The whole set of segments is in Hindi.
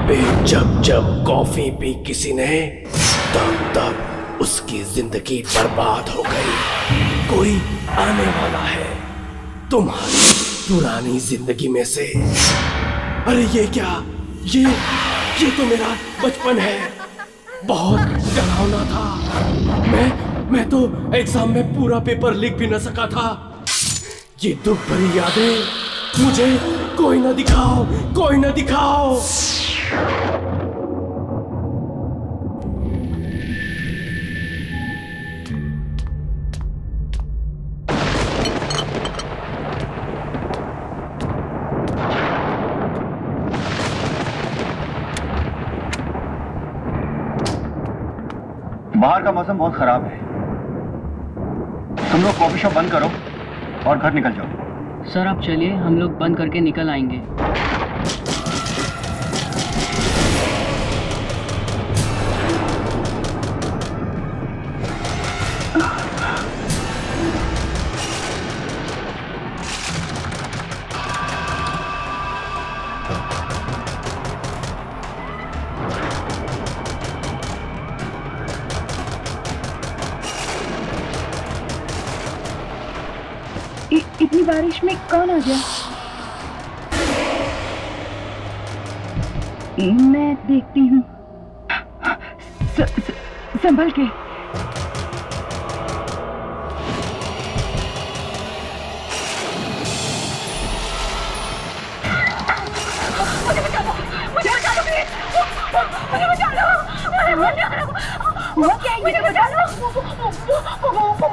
जब जब कॉफी पी किसी ने तब तब उसकी जिंदगी बर्बाद हो गई। कोई आने वाला है तुम्हारी पुरानी जिंदगी में से। अरे ये क्या, ये तो मेरा बचपन है, बहुत डरावना था। मैं तो एग्जाम में पूरा पेपर लिख भी न सका था। ये दुख भरी यादें मुझे कोई ना दिखाओ, कोई ना दिखाओ। बाहर का मौसम बहुत खराब है, तुम लोग कॉफी शॉप बंद करो और घर निकल जाओ। सर आप चलिए, हम लोग बंद करके निकल आएंगे। इतनी बारिश में कौन आ गया? मैं देखती हूँ। संभल के। मुझे बचा लो।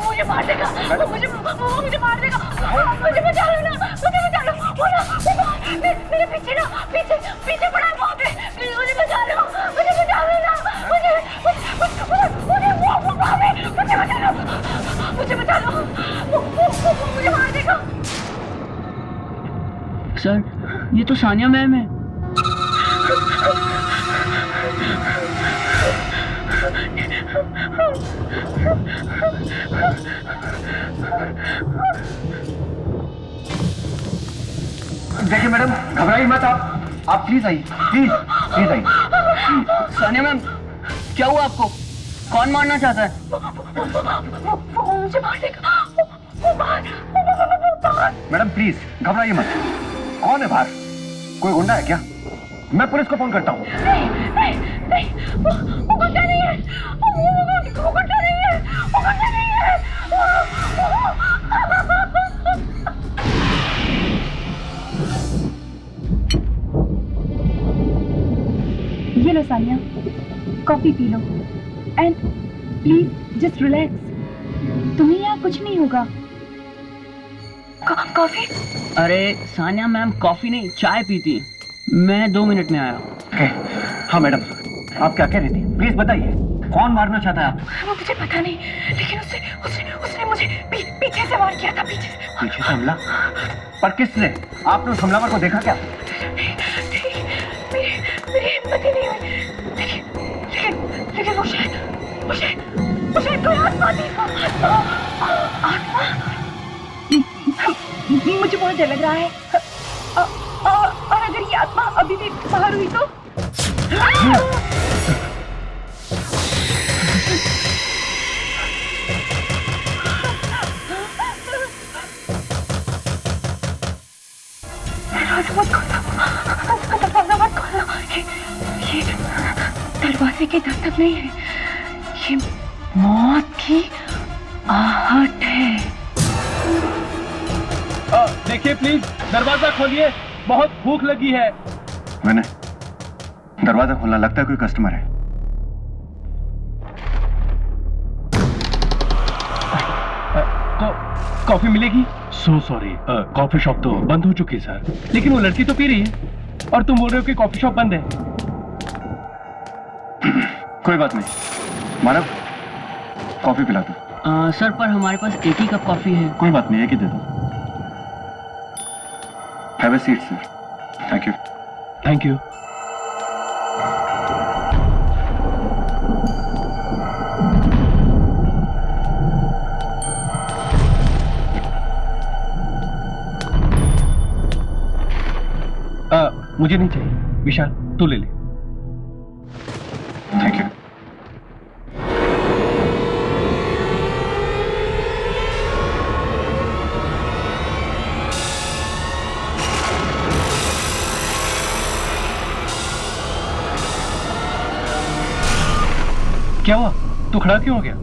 मुझे मार देगा, मुझे मार देगा। मुझे बचा लो ना, मुझे बचा लो। मेरे पीछे ना, पीछे पड़ा है वहाँ पे। मुझे बचा लो, मुझे बचा लो ना। मुझे बचा लो, मुझे बचा लो। मुझे मार देगा। सर ये तो सानिया मैम है। देखिए मैडम, घबराइए मत, आप प्लीज आइए, प्लीज आइए। सानिया मैम क्या हुआ आपको? कौन मारना चाहता है? वो मुझे मार देगा। मैडम प्लीज घबराइए मत। कौन है बाहर? कोई गुंडा है क्या? मैं पुलिस को फोन करता हूँ। नहीं, वो गुंडा नहीं है। वो गुंडा नहीं है। ये लो सानिया, कॉफी पी लो एंड प्लीज जस्ट रिलैक्स। तुम्हें यहाँ कुछ नहीं होगा। कॉफी? अरे सानिया मैम कॉफी नहीं चाय पीती। मैं 2 मिनट में आया। हाँ मैडम, आप क्या कह रही थी? प्लीज बताइए, कौन मारना चाहता है आपको? वो मुझे पता नहीं, लेकिन उसने मुझे पीछे से वार किया था। पीछे से हमला? पर किसने? आपने उस हमलावर को देखा क्या? मेरी हिम्मत ही नहीं हुई। लेकिन वो शायद कोई आत्मा थी। आत्मा? मुझे बहुत डर लग रहा है। और अगर ये आत्मा अभी भी बाहर हुई तो? दरवाजा मत खोलो। ये दरवाजे की दस्तक नहीं है, ये मौत की आहट है। देखिए प्लीज दरवाजा खोलिए, बहुत भूख लगी है। मैंने दरवाजा खोलना, लगता है कोई कस्टमर है। कॉफी मिलेगी? सो सॉरी, कॉफी शॉप तो बंद हो चुकी है सर। लेकिन वो लड़की तो पी रही है और तुम बोल रहे हो कि कॉफी शॉप बंद है। कोई बात नहीं मानव, कॉफी पिला दो। सर पर हमारे पास एक ही कप कॉफी है। कोई बात नहीं, एक ही दे दो। Have a seat sir. Thank you. Thank you. मुझे नहीं चाहिए। विशाल तू ले ले। Thank you. क्या हुआ? तू खड़ा क्यों हो गया?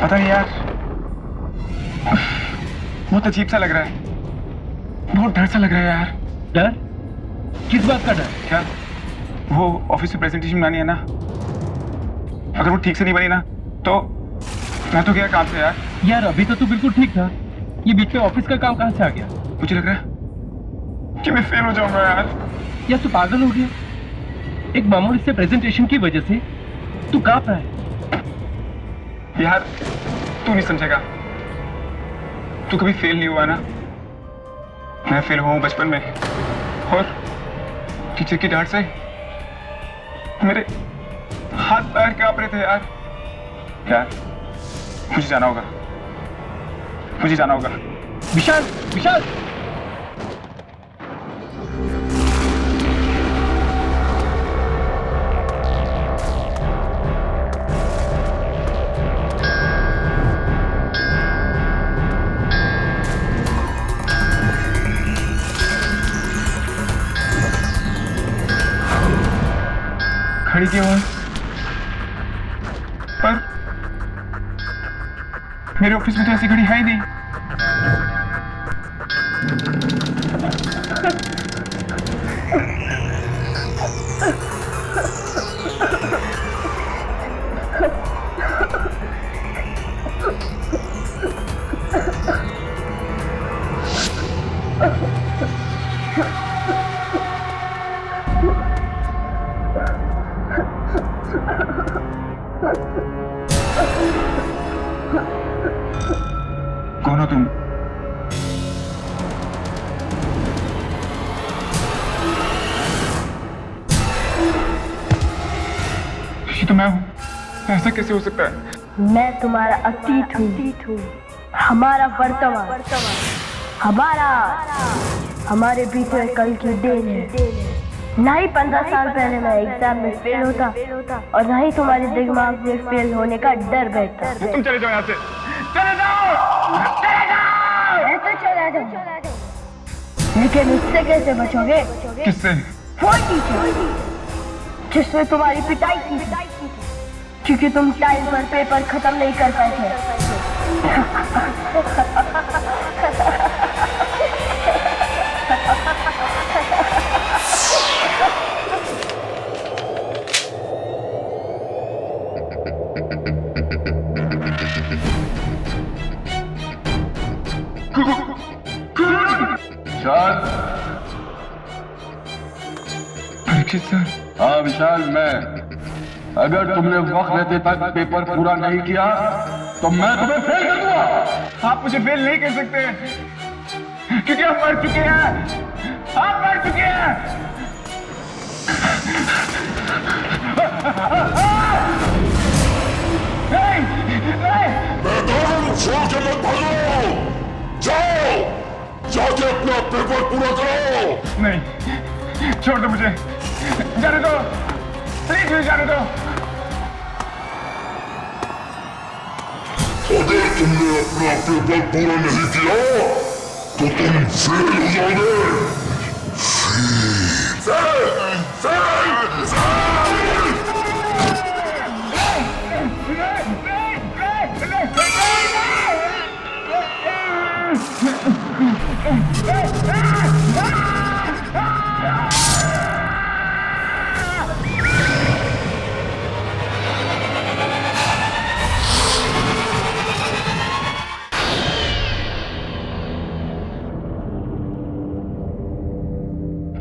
पता नहीं यार, बहुत अजीब सा लग रहा है, बहुत डर सा लग रहा है यार। डर? किस बात का डर? क्या वो ऑफिस में प्रेजेंटेशन बनानी है ना, अगर वो ठीक से नहीं बनी ना तो मैं तो गया काम से यार। यार अभी तो तू बिल्कुल ठीक था, ये बीच में ऑफिस का काम कहाँ से आ गया? मुझे लग रहा है कि मैं फेल हो जाऊंगा यार। या तू पागल हो गया? एक मामूली से प्रेजेंटेशन की वजह से तू कांप रहा है। यार तू नहीं समझेगा, तू कभी फेल नहीं हुआ ना, मैं फेल हुआ हूं बचपन में, और टीचर की डांट से मेरे हाथ पैर कांप रहे थे यार। यार मुझे जाना होगा, मुझे जाना होगा। विशाल, विशाल! खड़ी क्यों है? पर मेरे ऑफिस में तो ऐसी घड़ी है ही नहीं। कौन हो तुम? ये तो मैं हूँ, ऐसा कैसे हो सकता है? मैं तुम्हारा अतीत हूँ, हमारा वर्तमान, हमारे बीते कल की देन है। ना ही 15 साल पहले मैं एग्जाम में फेल होता और ना ही तुम्हारे दिमाग में फेल होने का डर बैठता। तुम चले जाओ यहाँ से, चले जाओ, चले जाओ। ऐसे चला जाओ, लेकिन उससे कैसे बचोगे? किससे? वो टीचर जिसने तुम्हारी पिटाई की थी, क्योंकि तुम टाइम पर पेपर खत्म नहीं कर पाए थे। विशाल। परीक्षित सर। हाँ विशाल, मैं। अगर तुमने वक्त रहते तक पेपर पूरा नहीं किया तो मैं तुम्हें फेल कर दूंगा। आप मुझे फेल नहीं कर सकते, क्योंकि आप मर चुके हैं, आप मर चुके हैं। नहीं, नहीं। मैदान छोड़ के मत भागो, जाओ, जाके अपना पेपर पूरा करो। नहीं, छोड़ दो मुझे, जाने दो, प्लीज मुझे जाने दो। अगर तुमने अपना पेपर पूरा नहीं किया तो तुम फेल हो जाओगे। Fail, fail, fail.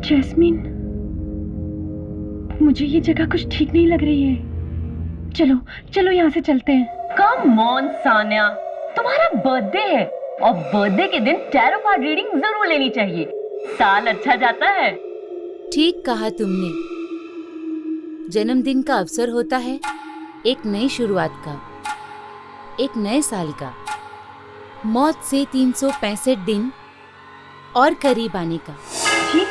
जैस्मीन, मुझे ये जगह कुछ ठीक नहीं लग रही है। चलो चलो यहाँ से चलते हैं। कम ऑन सान्या, तुम्हारा बर्थडे है और बर्थडे के दिन टैरो कार्ड रीडिंग जरूर लेनी चाहिए, साल अच्छा जाता है। ठीक कहा तुमने, जन्मदिन का अवसर होता है एक नई शुरुआत का, एक नए साल का, मौत से 365 दिन और करीब आने का। ठीक,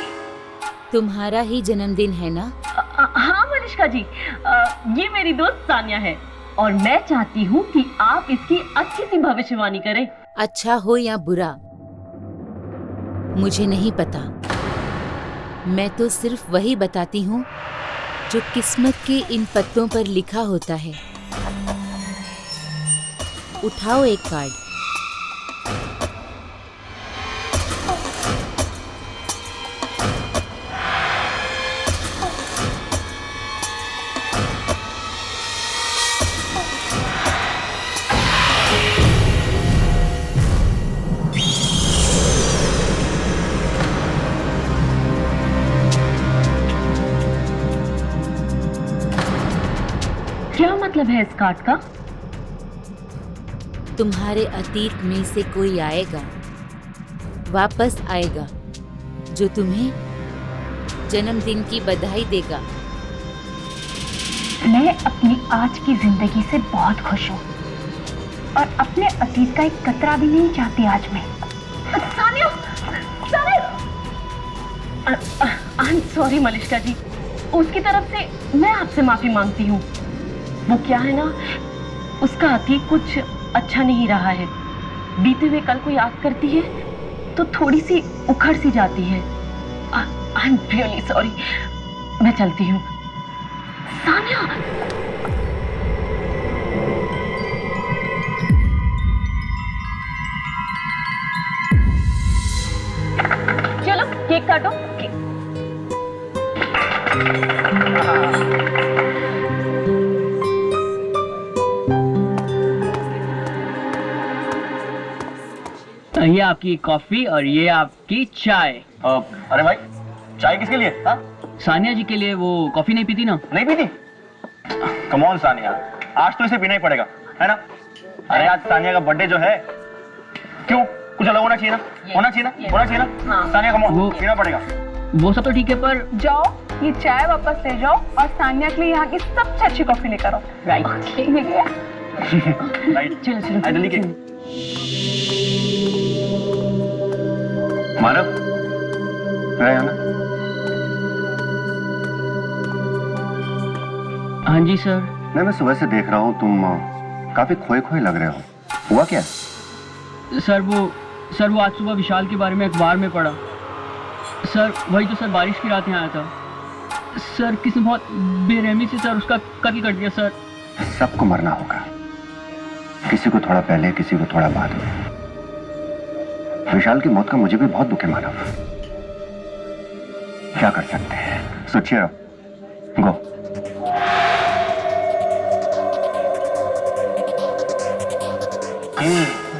तुम्हारा ही जन्मदिन है ना? हाँ मनीषा मलिष्का जी, ये मेरी दोस्त सानिया है और मैं चाहती हूँ कि आप इसकी अच्छी सी भविष्यवाणी करें। अच्छा हो या बुरा मुझे नहीं पता, मैं तो सिर्फ वही बताती हूँ जो किस्मत के इन पत्तों पर लिखा होता है। उठाओ एक कार्ड। क्या मतलब है इस कार्ड का? तुम्हारे अतीत में से कोई आएगा, वापस आएगा, जो तुम्हें जन्मदिन की बधाई देगा। मैं अपनी आज की जिंदगी से बहुत खुश हूँ और अपने अतीत का एक कतरा भी नहीं चाहती आज मैं। Sania, I am sorry Malishka ji, उसकी तरफ से मैं आपसे माफी मांगती हूँ। वो क्या है ना, उसका अतीत कुछ अच्छा नहीं रहा है। बीते हुए कल को याद करती है तो थोड़ी सी उखड़ सी जाती है। आई एम रियली सॉरी, मैं चलती हूँ। सानिया, चलो केक काटो। ये आपकी कॉफी और ये आपकी चाय। अरे भाई, चाय किसके लिए? हाँ? सानिया जी के लिए। वो कॉफी नहीं पीती ना? नहीं पीती? कम ऑन सानिया, आज तो इसे पीना ही पड़ेगा, है ना? अरे आज सानिया का बर्थडे जो है, क्यों कुछ अलग होना चाहिए ना? होना चाहिए ना? होना चाहिए ना? हाँ। सानिया कम ऑन, पीना पड़ेगा। वो सब तो ठीक है, पर जाओ ये चाय वापस ले जाओ और सानिया के लिए यहाँ की सबसे अच्छी कॉफी लेकर आओ। राइट। राइट, चलो चलो आई दिल्ली के मानव रहे ना? हाँ जी सर। मैं सुबह से देख रहा हूँ तुम काफी खोए खोए लग रहे हो, हुआ क्या? सर वो आज सुबह विशाल के बारे में अखबार में पढ़ा। सर वही तो सर, बारिश की रात यहाँ आया था। सर किसी बहुत बेरहमी से सर उसका कत्ल कर दिया सर। सबको मरना होगा, किसी को थोड़ा पहले, किसी को थोड़ा बाद में। विशाल की मौत का मुझे भी बहुत दुख है मानव, क्या कर सकते हैं? सोचिए, गो।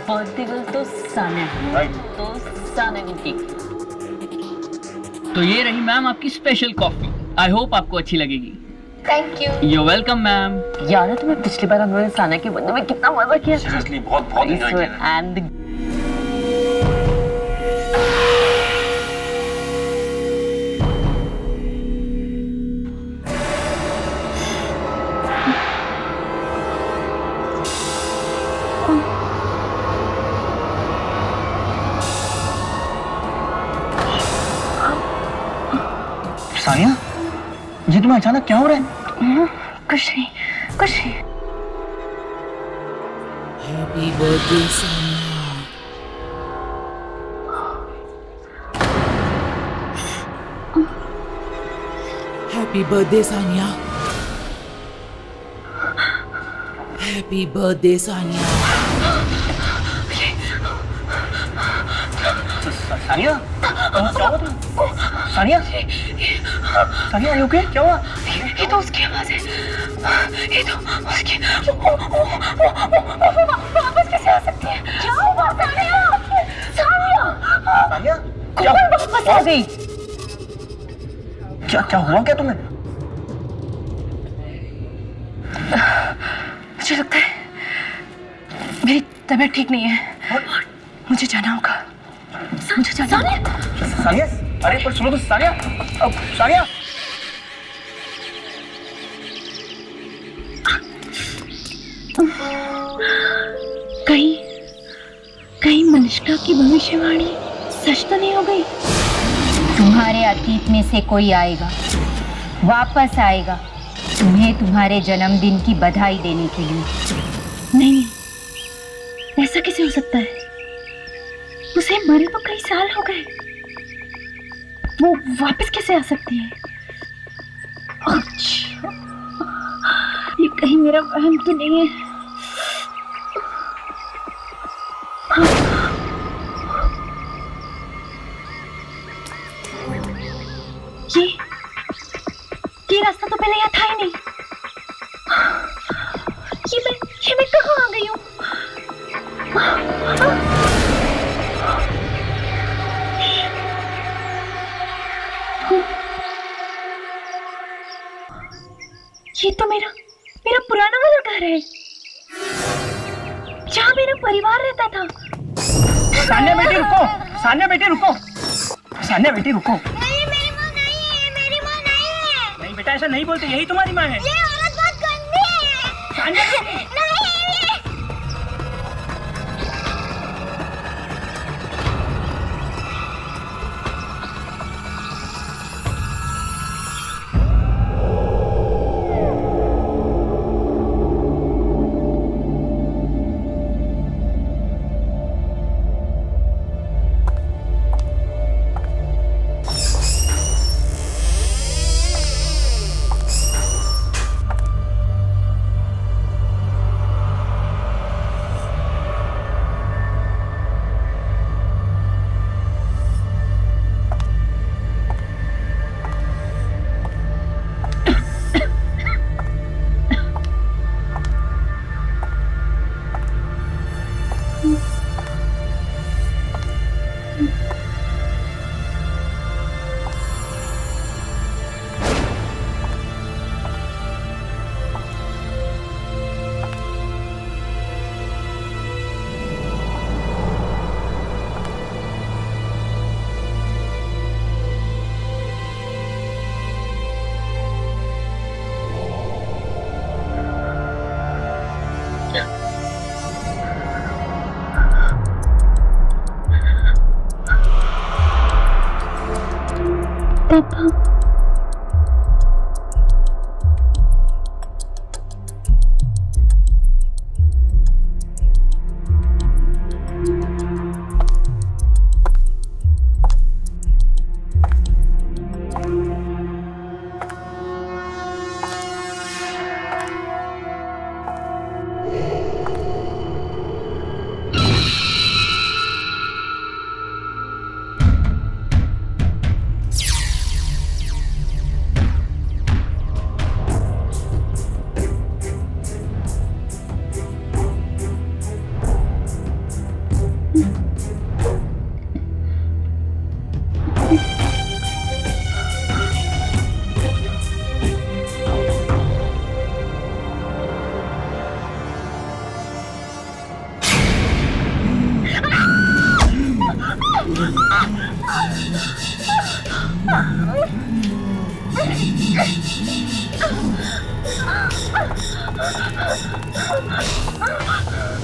बर्थडे गर्ल तो सानिया, तो सानिया को केक। तो ये रही मैम आपकी स्पेशल कॉफी। आई होप आपको अच्छी लगेगी। Thank you. You welcome ma'am. याद है तुम्हें पिछली बार हम लोगों ने सानिया के बर्थडे में कितना मजा किया? सीरियसली बहुत एंजॉय किया। एंड सानिया, ये तुम्हें अचानक क्या हो रहा है? कुछ नहीं, कुछ नहीं। Happy birthday Sania. Happy birthday Sania. Happy birthday Sania. Sania, क्या हुआ तुम? Sania, Sania, you okay? क्या हुआ? ये तो उसकी आवाज है, ये तो उसकी। वापस कैसे आ सकती है? क्या हुआ सानिया? सानिया, सानिया, कौन वापस आ गई? क्या हुआ क्या तुम्हें? मुझे लगता है मेरी तबीयत ठीक नहीं है, मुझे जाना होगा। मुझे जाना होगा। सानिया, अरे पर सुनो तो सानिया, सानिया। कहीं मलिष्का की भविष्यवाणी सच तो नहीं हो गई? तुम्हारे अतीत में से कोई आएगा, वापस आएगा, तुम्हें तुम्हारे जन्मदिन की बधाई देने के लिए। नहीं, ऐसा कैसे हो सकता है? उसे मरे तो कई साल हो गए, वो वापस कैसे आ सकती है? अच्छा, ये कहीं मेरा वहम तो नहीं है? ये रास्ता तो पहले यहाँ था ही नहीं। ये मैं कहाँ आ गई हूँ? ये तो मेरा पुराना वाला घर है, जहाँ मेरा परिवार रहता था। सान्या बेटी रुको, सान्या बेटी रुको, सान्या बेटी रुको। नहीं, मेरी माँ नहीं है, मेरी माँ नहीं है। नहीं बेटा, ऐसा नहीं बोलते, यही तुम्हारी माँ है। ये औरत बहुत गंदी है। सान्या नहीं।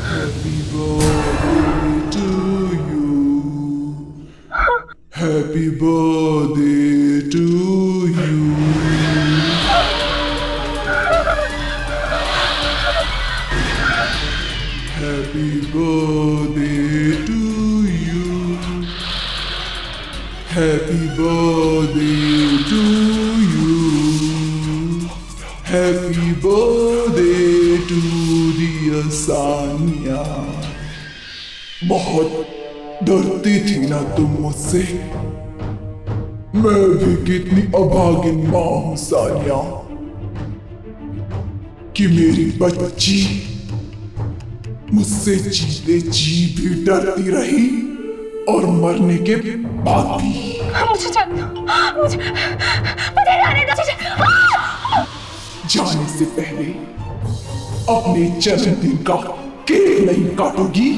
Happy birthday to you. Happy birthday to you. Happy birthday to you. Happy birthday to you. Happy birthday to dear Sania. बहुत डरती थी ना तुम मुझसे, मैं भी कितनी अभागिन माँ हूँ सानिया, कि मेरी बच्ची मुझसे जीते जी भी डरती रही और मरने के बाद भी। मुझे जाने दो, मुझे जाने दो। जाने से पहले अपने जन्मदिन का केक नहीं काटोगी?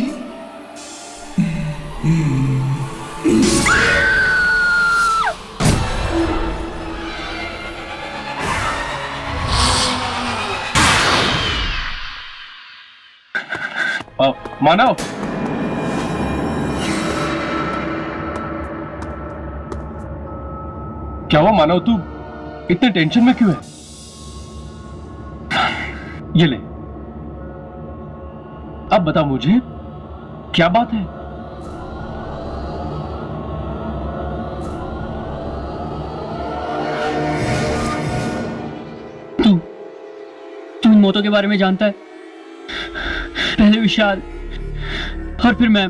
मानव, क्या हुआ मानव, तू इतने टेंशन में क्यों है? ये ले। अब बता मुझे क्या बात है? तू इन मौतों के बारे में जानता है? पहले विशाल और फिर मैं।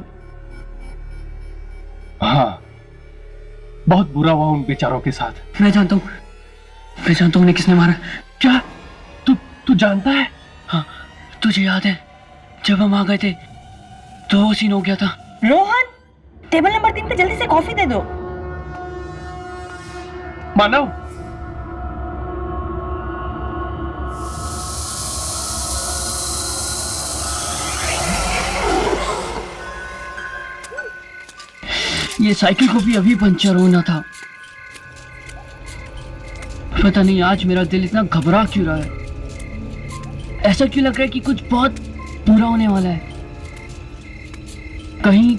हाँ, बहुत बुरा हुआ उन बेचारों के साथ। मैं जानता हूँ उन्हें किसने मारा। क्या? तू जानता है? हाँ, तुझे याद है जब हम आ गए थे तो वो सीन हो गया था। रोहन, टेबल नंबर 3 पे जल्दी से कॉफी दे दो। मानव, ये साइकिल को भी अभी पंचर होना था। पता नहीं आज मेरा दिल इतना घबरा क्यों रहा है। ऐसा क्यों लग रहा है कि कुछ बहुत बुरा होने वाला है। कहीं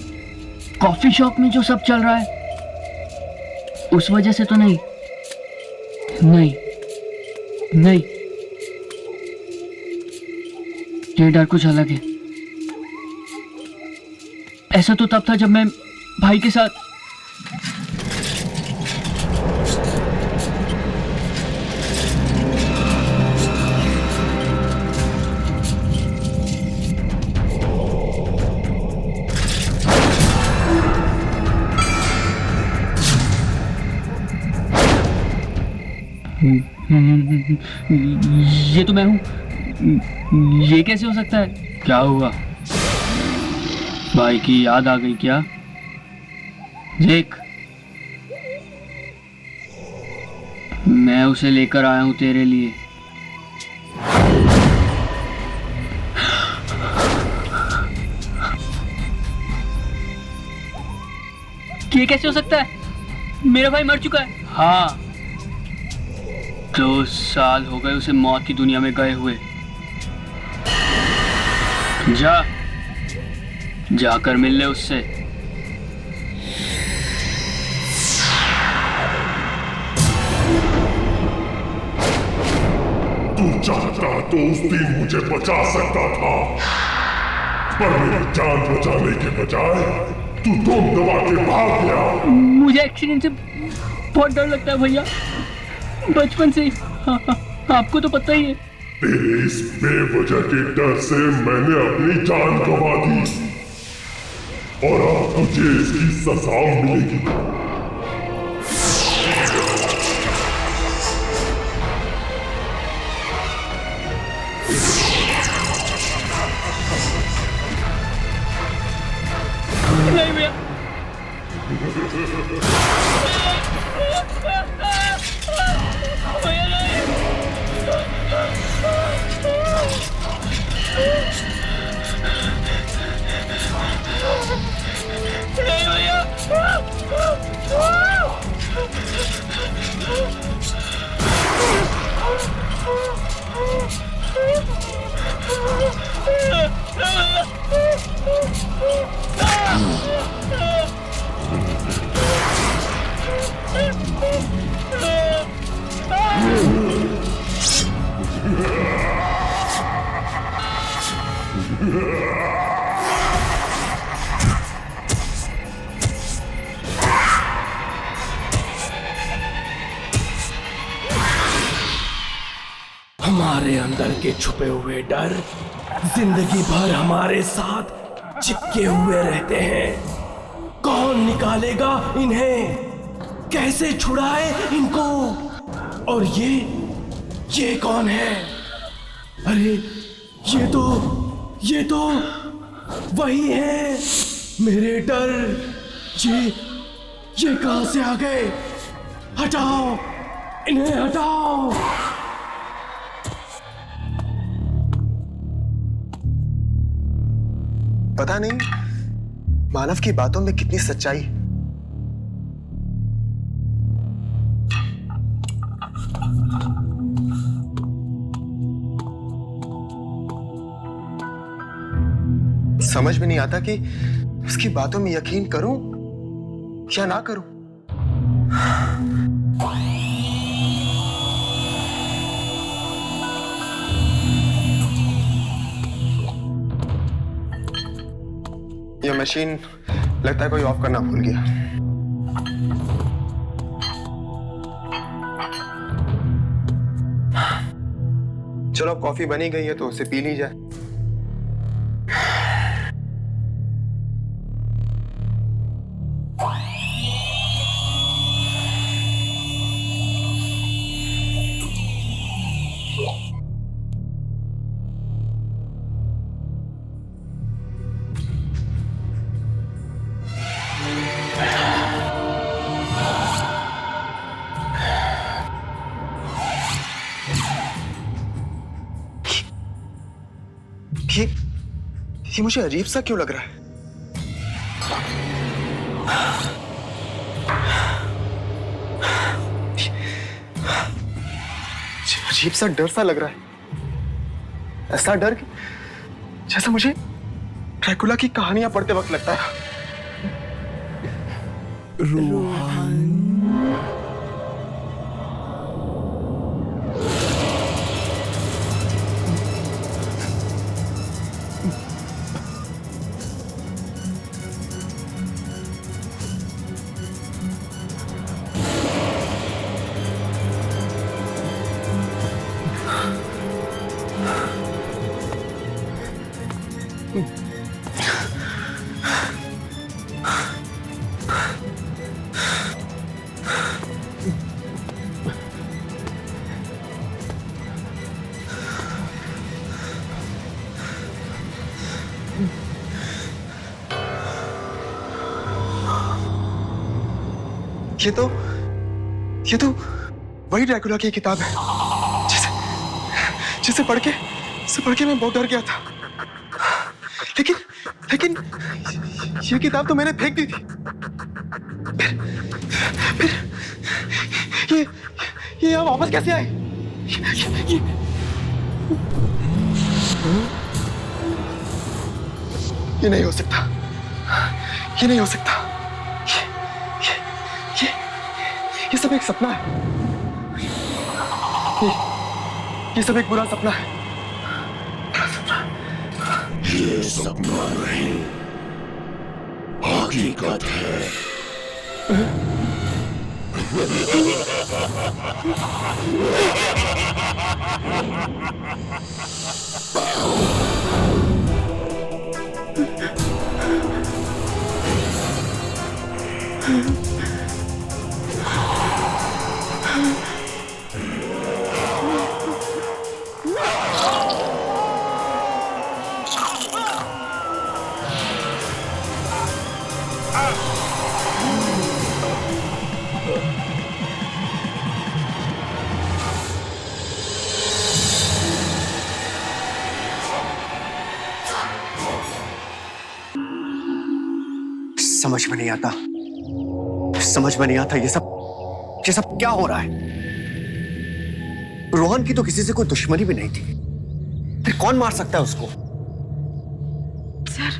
कॉफी शॉप में जो सब चल रहा है उस वजह से तो नहीं। ये डर कुछ अलग है। ऐसा तो तब था जब मैं भाई के साथ ये तो मैं हूं। ये कैसे हो सकता है? क्या हुआ? भाई की याद आ गई क्या? देख, मैं उसे लेकर आया हूं तेरे लिए। ये कैसे हो सकता है? मेरा भाई मर चुका है। हाँ, 2 साल हो गए उसे मौत की दुनिया में गए हुए। जाकर मिल ले उससे। तू चाहता तो उस दिन मुझे बचा सकता था, पर मेरी जान बचाने के बजाय तू दम दबा के भाग गया। मुझे एक्सीडेंट से बहुत डर लगता है भैया, बचपन से ही। आपको तो पता ही है। तेरे इस बेवजह के डर से मैंने अपनी जान गंवा दी और अब तुझे इसकी सजा मिलेगी। नहीं भैया। हमारे अंदर के छुपे हुए डर जिंदगी भर हमारे साथ चिपके हुए रहते हैं। कौन निकालेगा इन्हें? कैसे छुड़ाए इनको? और ये कौन है? अरे ये तो वही है मेरे डर। ये कहां से आ गए? हटाओ इन्हें, हटाओ। पता नहीं मानव की बातों में कितनी सच्चाई। समझ में नहीं आता कि उसकी बातों में यकीन करूं या ना करूं। मशीन लगता है कोई ऑफ करना भूल गया। चलो कॉफी बनी गई है तो उसे पी ली जाए। ये मुझे अजीब सा क्यों लग रहा है? अजीब सा डर सा लग रहा है। ऐसा डर कि जैसा मुझे ड्रैकुला की कहानियां पढ़ते वक्त लगता है। रोहन ये तो वही ड्रैकुला की किताब है जिसे पढ़ के मैं बहुत डर गया था। लेकिन ये किताब तो मैंने फेंक दी थी। फिर ये यहाँ वापस कैसे आए? ये नहीं हो सकता। ये नहीं हो सकता। ये सब एक सपना है। ये सब एक बुरा सपना है। ये सपना नहीं, हकीकत है। समझ में नहीं आता ये सब क्या हो रहा है? रोहन की तो किसी से कोई दुश्मनी भी नहीं थी, फिर कौन मार सकता है उसको? सर,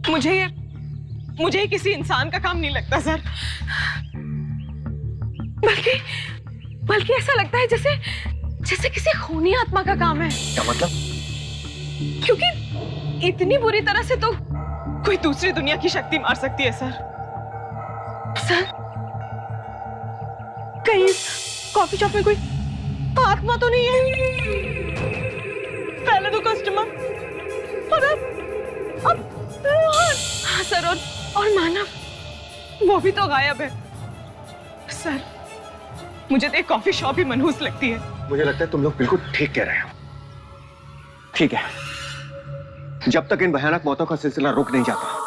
मुझे ये किसी इंसान का काम नहीं लगता सर। बल्कि ऐसा लगता है जैसे किसी खूनी आत्मा का काम है। क्या मतलब? क्योंकि इतनी बुरी तरह से तो कोई दूसरी दुनिया की शक्ति मार सकती है सर। कहीं कॉफी शॉप में कोई आत्मा तो नहीं है? पहले तो कस्टमर और अब हाँ सर, और मानव वो भी तो गायब है सर। मुझे तो एक कॉफी शॉप ही मनहूस लगती है। मुझे लगता है तुम लोग बिल्कुल ठीक कह रहे हो। ठीक है, जब तक इन भयानक मौतों का सिलसिला रुक नहीं जाता,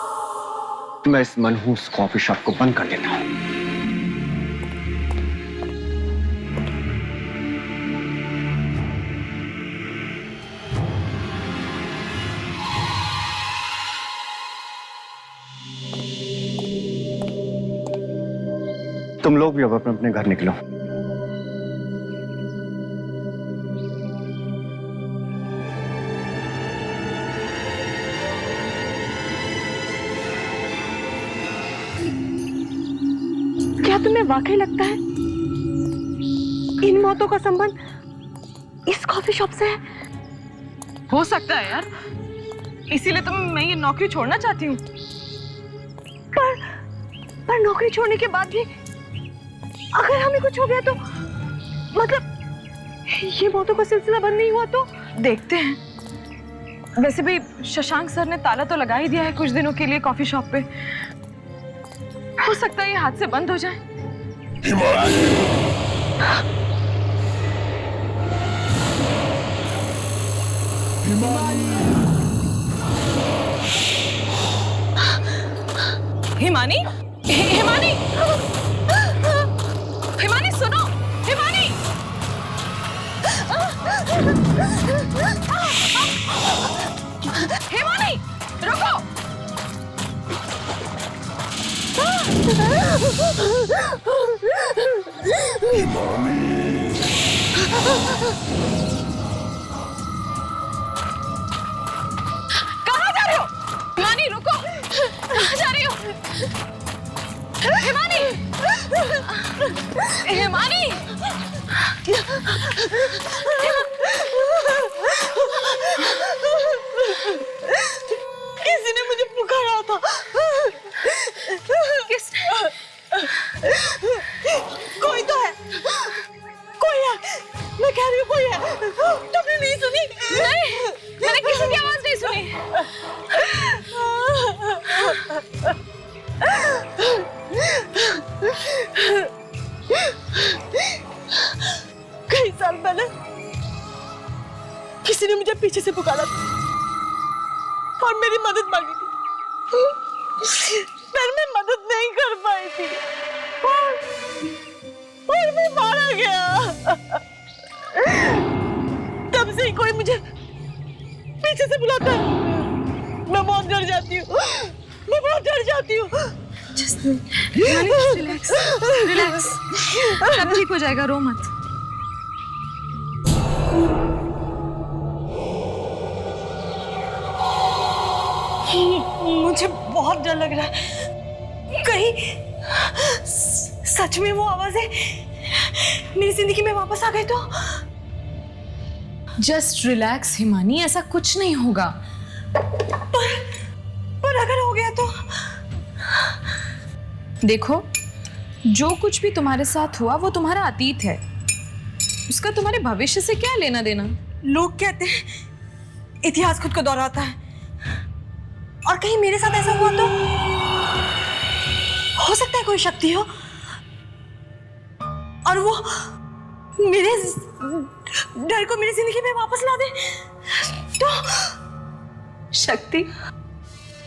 मैं इस मनहूस कॉफी शॉप को बंद कर देता हूं। तुम लोग भी अब अपने घर निकलो। क्या तुम्हें वाकई लगता है इन मौतों का संबंध इस कॉफी शॉप से है? हो सकता है यार, इसीलिए तो मैं ये नौकरी छोड़ना चाहती हूँ। पर नौकरी छोड़ने के बाद भी अगर हमें कुछ हो गया तो, मतलब ये मौतों का सिलसिला बंद नहीं हुआ तो देखते हैं। वैसे भी शशांक सर ने ताला तो लगा ही दिया है कुछ दिनों के लिए कॉफी शॉप पे। हो सकता है ये हाथ से बंद हो जाए। हिमानी, हिमानी, हिमानी सुनो, हिमानी, हिमानी रुको। कहाँ जा रहे हो? हिमानी रुको, कहाँ जा रही हो? हिमानी, हिमानी, किसी ने मुझे पुकारा था। किसने? कोई तो है, कोई है, मैं कह रही हूँ कोई है। तुमने नहीं सुनी? नहीं, मैंने किसी की आवाज नहीं सुनी। कई साल पहले किसी ने मुझे पीछे से पुकारा था और मेरी मदद मांगी थी, पर मैं मदद नहीं कर पाई थी और मैं मारा गया। तब से ही कोई मुझे पीछे से बुलाता है, मैं बहुत डर जाती हूँ, मैं बहुत डर जाती हूँ। रिलैक्स, रिलैक्स, सब ठीक हो जाएगा, रो मत। मुझे बहुत डर लग रहा है, कहीं सच में वो आवाजें मेरी जिंदगी में वापस आ गई तो। जस्ट रिलैक्स हिमानी, ऐसा कुछ नहीं होगा। पर अगर हो गया तो? देखो, जो कुछ भी तुम्हारे साथ हुआ वो तुम्हारा अतीत है, उसका तुम्हारे भविष्य से क्या लेना देना। लोग कहते हैं इतिहास खुद को दोहराता है, और कहीं मेरे साथ ऐसा हुआ तो? हो सकता है कोई शक्ति हो और वो मेरे डर को मेरी जिंदगी में वापस ला दे तो? शक्ति?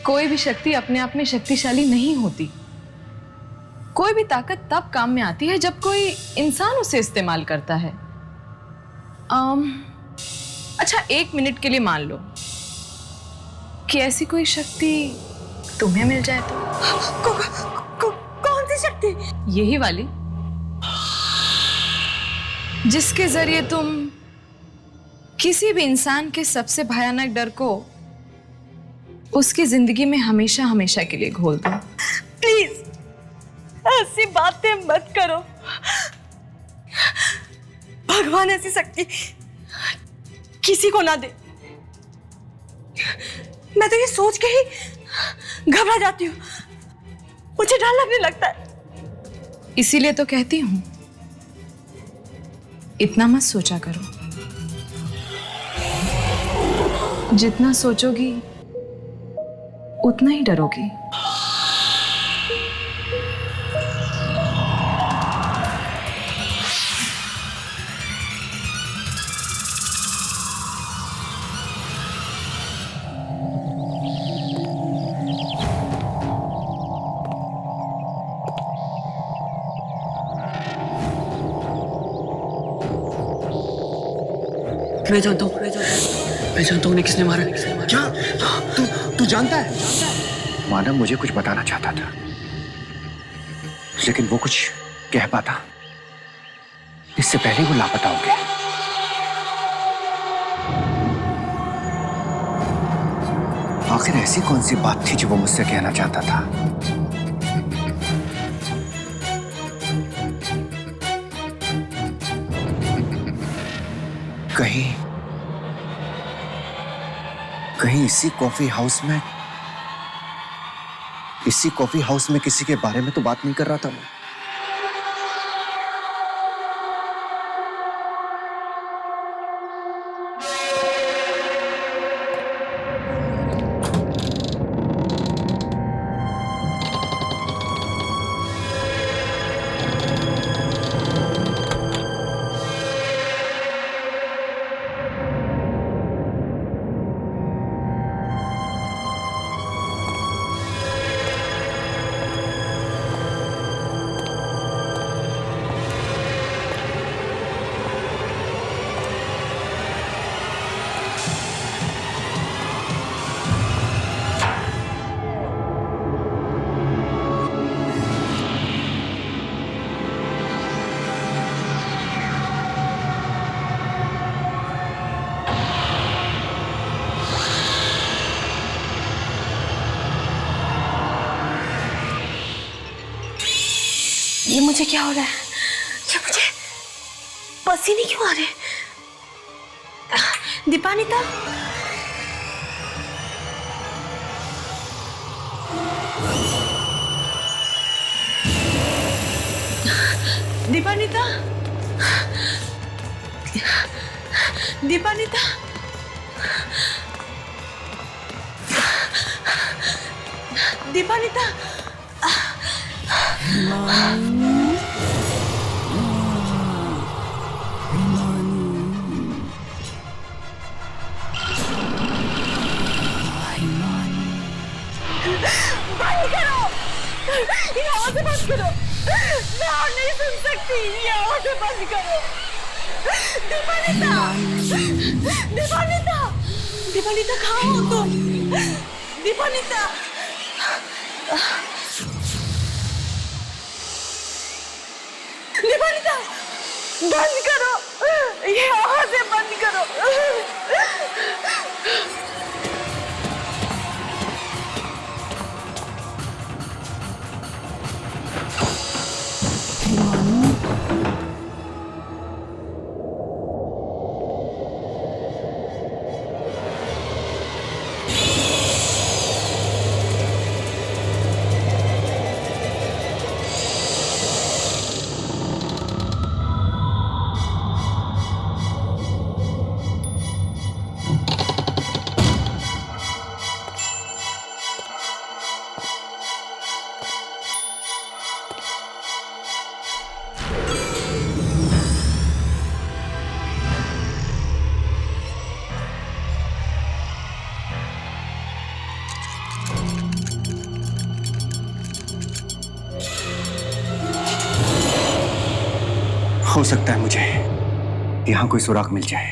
कोई भी शक्ति अपने आप में शक्तिशाली नहीं होती। कोई भी ताकत तब काम में आती है जब कोई इंसान उसे इस्तेमाल करता है। अच्छा, 1 मिनट के लिए मान लो कि ऐसी कोई शक्ति तुम्हें मिल जाए तो? कौन सी शक्ति? यही वाली, जिसके जरिए तुम किसी भी इंसान के सबसे भयानक डर को उसकी जिंदगी में हमेशा हमेशा के लिए घोल दो। प्लीज ऐसी बातें मत करो, भगवान ऐसी शक्ति किसी को ना दे। मैं तो ये सोच के ही घबरा जाती हूँ, मुझे डर लगने लगता है। इसीलिए तो कहती हूँ, इतना मत सोचा करो। जितना सोचोगी उतना ही डरोगी। मैं जानता हूँ उन्हें किसने मारा। क्या? तू जानता है? मानव मुझे कुछ बताना चाहता था, लेकिन वो कुछ कह पाता इससे पहले वो लापता हो गया। आखिर ऐसी कौन सी बात थी जो वो मुझसे कहना चाहता था? कहीं इसी कॉफी हाउस में किसी के बारे में तो बात नहीं कर रहा था मैं। ये मुझे क्या हो रहा है? ये मुझे पसीने क्यों आ रहे? दीपानिता, दीपानिता, दीपानिता, दीपानिता, बंद करो, ये आवाज़ बंद करो, मैं और नहीं सुन सकती, ये आवाज़ बंद करो। दीपानिता, दीपानिता, दीपानिता कहाँ हो तुम? दीपानिता, दीपानिता, बंद करो, ये आवाज़ें बंद करो। हो सकता है मुझे यहां कोई सुराग मिल जाए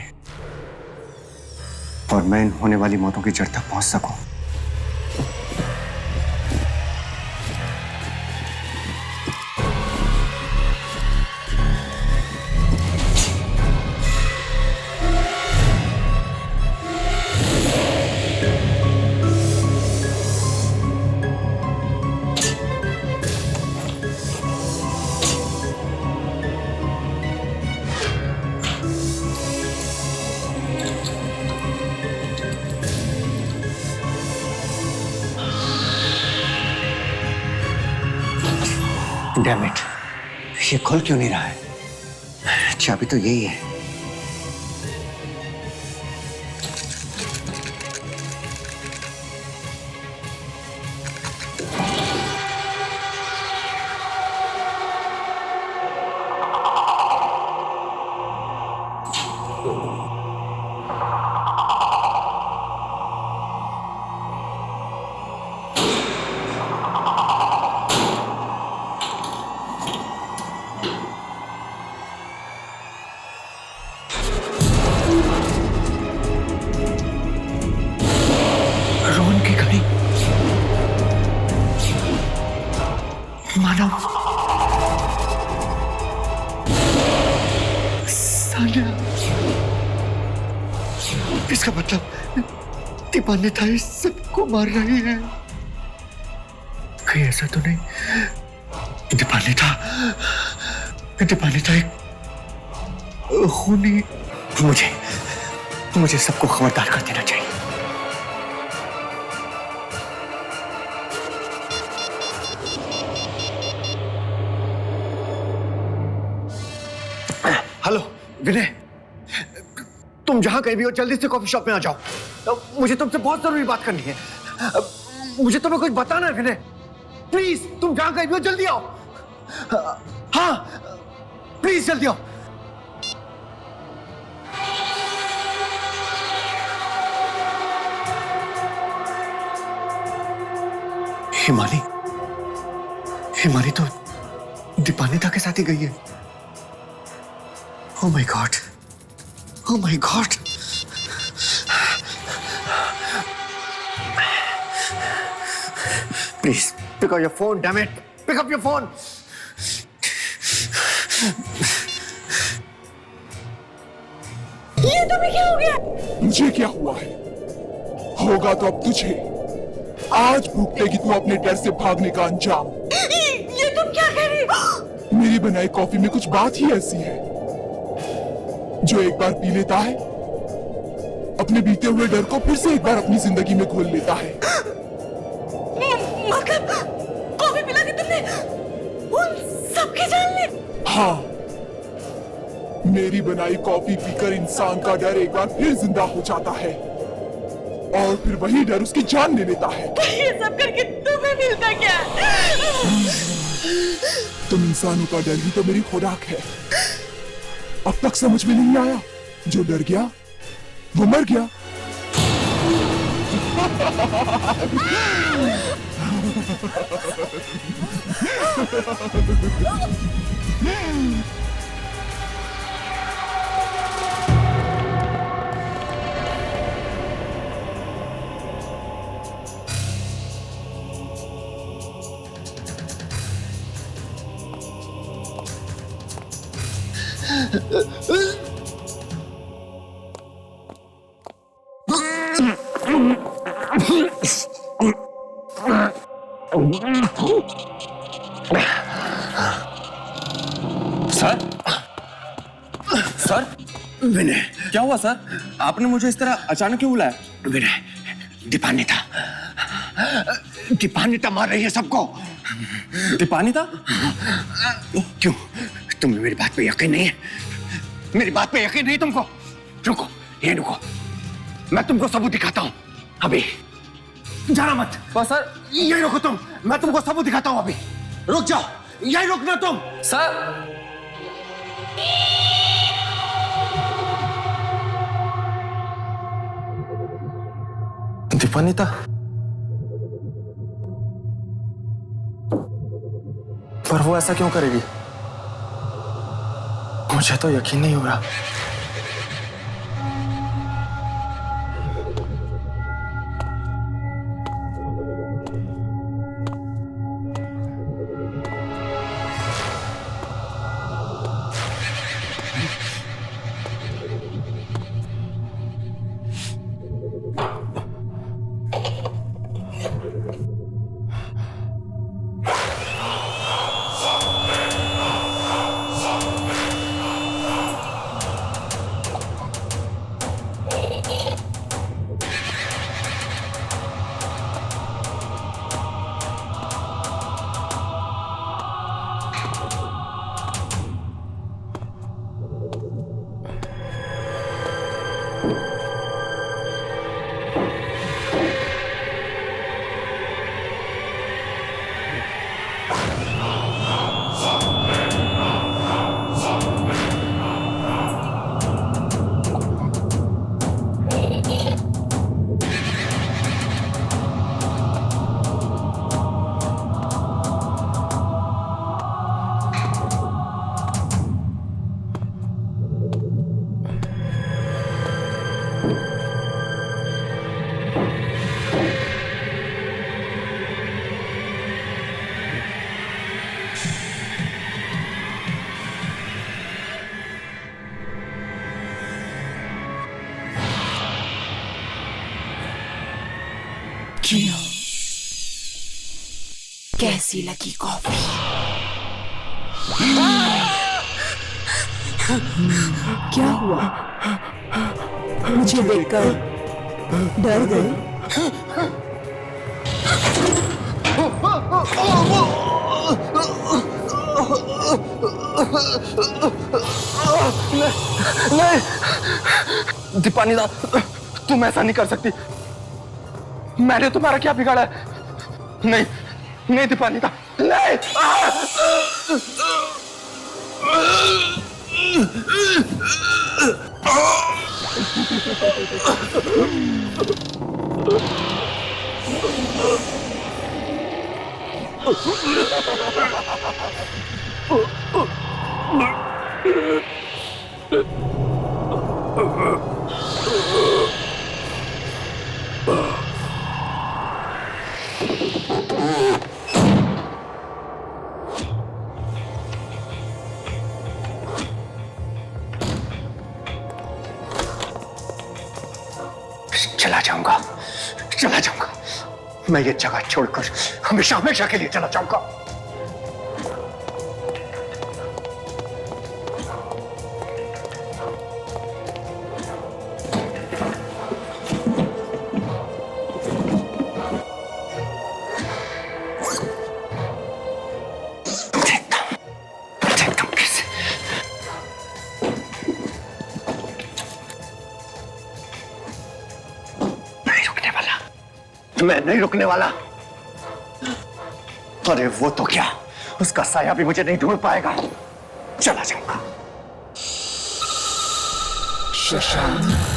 और मैं इन होने वाली मौतों की जड़ तक पहुंच सकूं। Damn it, ये खुल क्यों नहीं रहा है? चाबी तो यही है। मानव, सानिया, इसका मतलब दीपानिता इस सबको मार रही है। कहीं ऐसा तो नहीं दीपानिता एक खूनी। मुझे सबको खबरदार कर देना चाहिए। विनय, तुम जहां कहीं भी हो जल्दी से कॉफी शॉप में आ जाओ। मुझे तुमसे बहुत जरूरी बात करनी है। मुझे तुम्हें कुछ बताना है विनय। प्लीज तुम जहां कहीं भी हो जल्दी आओ। हाँ प्लीज जल्दी आओ। हिमानी, हिमानी तो दीपानिता के साथ ही गई है। Oh my God! Oh my God! Please pick up your phone, damn it! Pick up your phone. ये तुम्हें क्या हो गया? मुझे क्या हुआ है? होगा तो अब तुझे। आज भुगतेगी तू अपने डर से भागने का अंजाम। ये तुम क्या कह रही हो? मेरी बनाई कॉफी में कुछ बात ही ऐसी है जो एक बार पी लेता है, अपने बीते हुए डर को फिर से एक बार अपनी जिंदगी में घोल लेता है। मतलब कॉफी पिला दी तुमने उन सबके जान ले? हाँ, मेरी बनाई कॉफी पीकर इंसान का डर एक बार फिर जिंदा हो जाता है और फिर वही डर उसकी जान ले लेता है। तो ये सब करके तुम्हें मिलता क्या? तुम इंसानों का डर ही तो मेरी खुराक है। अब तक समझ में नहीं आया? जो डर गया वो मर गया। सर, सर, विनय, क्या हुआ सर? आपने मुझे इस तरह अचानक क्यों बुलाया? विनय, दीपानिता मार रही है सबको। दीपानिता? क्यों? तुम्हें मेरी बात पे यकीन नहीं है? मेरी बात पे यकीन नहीं तुमको? रुको, ये रुको, मैं तुमको सबूत दिखाता हूँ अभी। जाना मत। सर, यही रुको तुम, मैं तुमको सबूत दिखाता हूँ अभी। रुक जाओ, यही रुकना तुम। सर, दीपानिता, पर वो ऐसा क्यों करेगी? मुझे तो यकीन नहीं हो रहा। कैसी लगी कॉफी? क्या हुआ? मुझे देखकर डर गई? नहीं दीपानिता, तुम ऐसा नहीं कर सकती। मैंने तुम्हारा क्या बिगाड़ा है? नहीं नहीं दीपानिता, नहीं। चला जाऊंगा, मैं ये जगह छोड़कर हमेशा हमेशा के लिए चला जाऊंगा। मैं नहीं रुकने वाला। अरे वो तो क्या, उसका साया भी मुझे नहीं ढूंढ पाएगा। चला जाऊंगा। Shashank,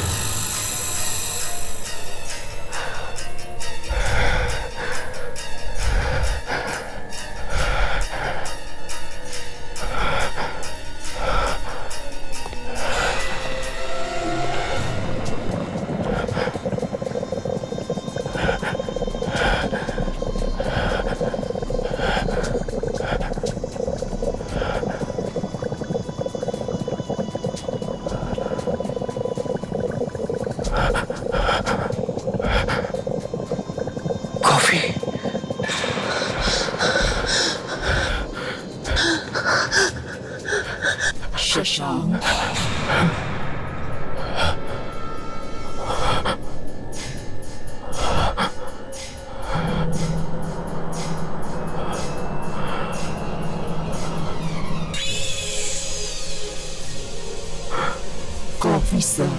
Shashank, coffee sir.